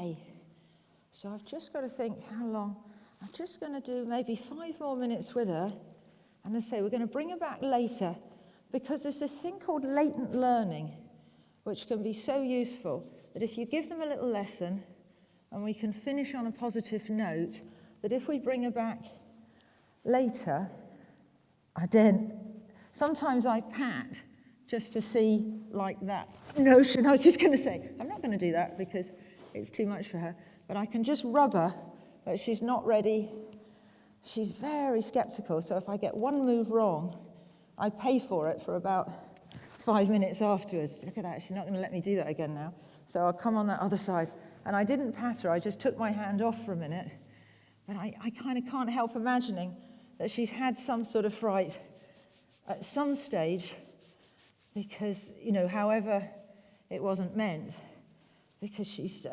okay. So I've just got to think how long. I'm just going to do maybe 5 more minutes with her. And I say we're going to bring her back later because there's a thing called latent learning, which can be so useful that if you give them a little lesson and we can finish on a positive note, that if we bring her back later, sometimes I pat just to see like that notion. I was just going to say, I'm not going to do that because it's too much for her, but I can just rub her, but she's not ready. She's very skeptical, so if I get one move wrong, I pay for it for about 5 minutes afterwards. Look at that, she's not going to let me do that again now. So I'll come on that other side. And I didn't pat her, I just took my hand off for a minute. But I kind of can't help imagining that she's had some sort of fright at some stage because, however it wasn't meant, because she's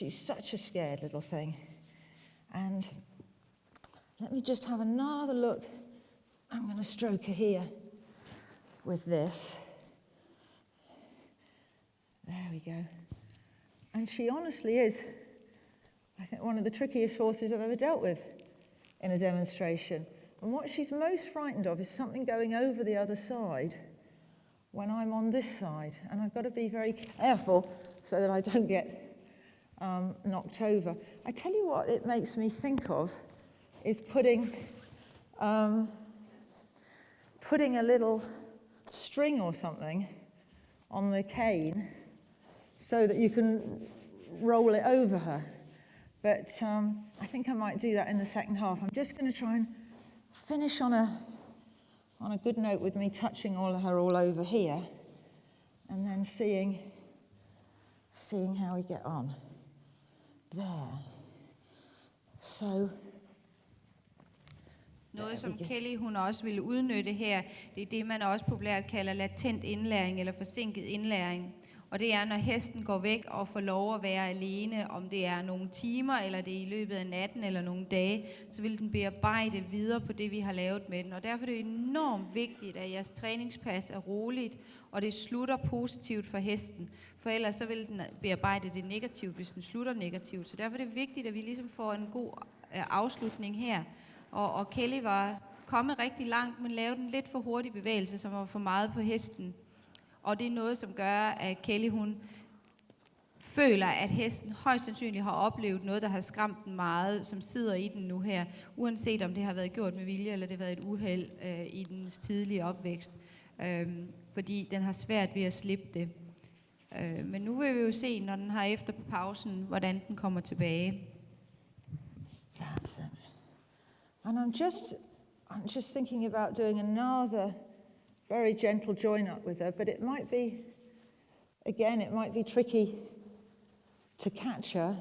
such a scared little thing. And let me just have another look. I'm going to stroke her here with this. There we go. And she honestly is, I think, one of the trickiest horses I've ever dealt with in a demonstration. And what she's most frightened of is something going over the other side when I'm on this side. And I've got to be very careful so that I don't get knocked over. I tell you what it makes me think of is putting a little string or something on the cane so that you can roll it over her. But I think I might do that in the second half. I'm just going to try and finish on a good note with me touching her all over here, and then seeing how we get on. There. So. Noget, som Kelly hun også ville udnytte her, det er det, man også populært kalder latent indlæring eller forsinket indlæring. Og det er, når hesten går væk og får lov at være alene, om det er nogle timer, eller det er i løbet af natten, eller nogle dage, så vil den bearbejde videre på det, vi har lavet med den. Og derfor er det enormt vigtigt, at jeres træningspas er roligt, og det slutter positivt for hesten. For ellers så vil den bearbejde det negativt, hvis den slutter negativt. Så derfor er det vigtigt, at vi ligesom får en god afslutning her. Og Kelly var kommet rigtig langt, men lavede en lidt for hurtig bevægelse, som var for meget på hesten. Og det er noget, som gør, at Kelly hun føler, at hesten højst sandsynligt har oplevet noget, der har skræmt den meget, som sidder i den nu her, uanset om det har været gjort med vilje, eller det har været et uheld i dens tidlige opvækst. Fordi den har svært ved at slippe det. Men nu vil vi jo se, når den har efter på pausen, hvordan den kommer tilbage. And I'm just thinking about doing another very gentle join up with her, but it might be tricky to catch her.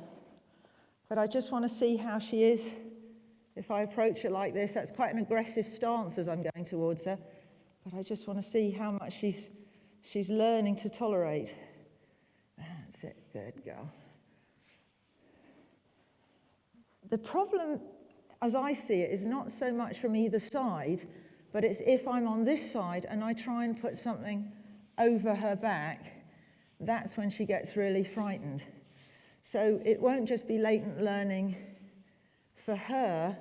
But I just want to see how she is if I approach her like this. That's quite an aggressive stance as I'm going towards her, but I just want to see how much she's learning to tolerate. That's it, good girl. The problem, as I see it, is not so much from either side, but it's if I'm on this side and I try and put something over her back, that's when she gets really frightened. So it won't just be latent learning for her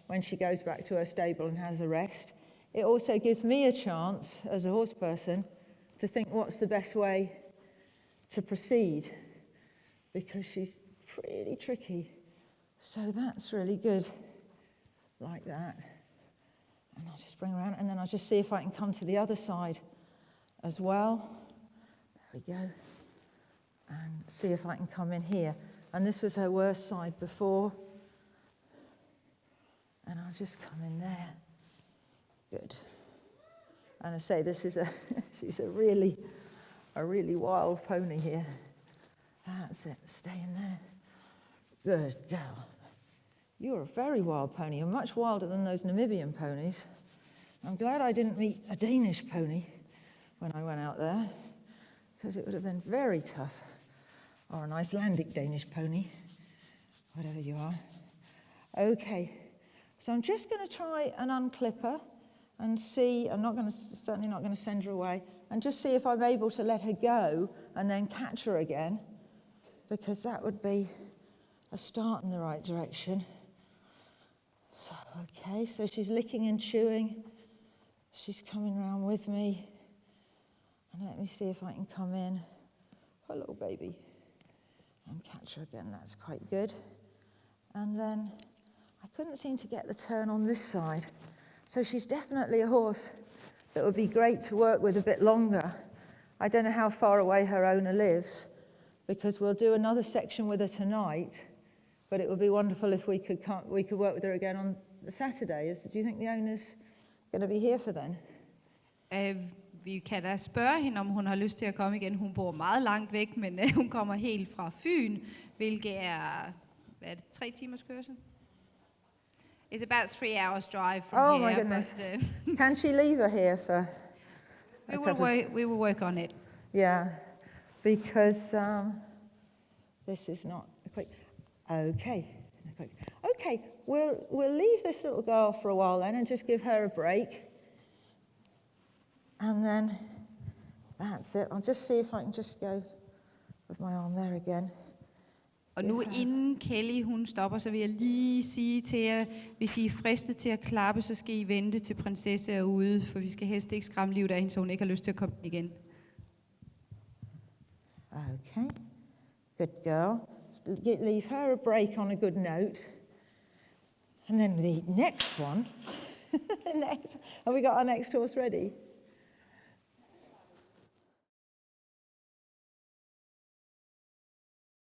when she goes back to her stable and has a rest. It also gives me a chance as a horse person to think what's the best way to proceed, because she's pretty tricky. So that's really good, like that. And I'll just bring her around, and then I'll just see if I can come to the other side as well. There we go. And see if I can come in here. And this was her worst side before. And I'll just come in there. Good. And I say she's a really wild pony here. That's it, stay in there. Good girl. You're a very wild pony. You're much wilder than those Namibian ponies. I'm glad I didn't meet a Danish pony when I went out there, because it would have been very tough. Or an Icelandic Danish pony, whatever you are. Okay, so I'm just going to try and unclip her and see. I'm certainly not going to send her away, and just see if I'm able to let her go and then catch her again. because that would be a start in the right direction. So, okay, so she's licking and chewing. She's coming around with me. And let me see if I can come in. Hello, baby. And catch her again, that's quite good. And then I couldn't seem to get the turn on this side. So she's definitely a horse that would be great to work with a bit longer. I don't know how far away her owner lives, because we'll do another section with her tonight, but it would be wonderful if we could work with her again on the Saturday. Do you think the owner's going to be here for then? Vi kan da spørge hende, om hun har lyst til at komme igen. Hun bor meget langt væk, men hun kommer helt fra Fyn, hvilket er, hvad er det, 3 timers kørsel? It's about 3 hours drive from here. My goodness. But, Can she leave her here for we will work on it. Yeah, because this is not quick. Okay. Okay, we'll leave this little girl for a while then and just give her a break. And then that's it. I'll just see if I can just go with my arm there again. Og nu inden Kelly hun stopper, så vil jeg lige sige til jer, hvis I er fristet til at klappe, så skal I vente til prinsesse er ude, for vi skal helst ikke skræmme livet af hende, så hun ikke har lyst til at komme igen. Okay, good girl. Leave her a break on a good note. And then the next one, have we got our next horse ready?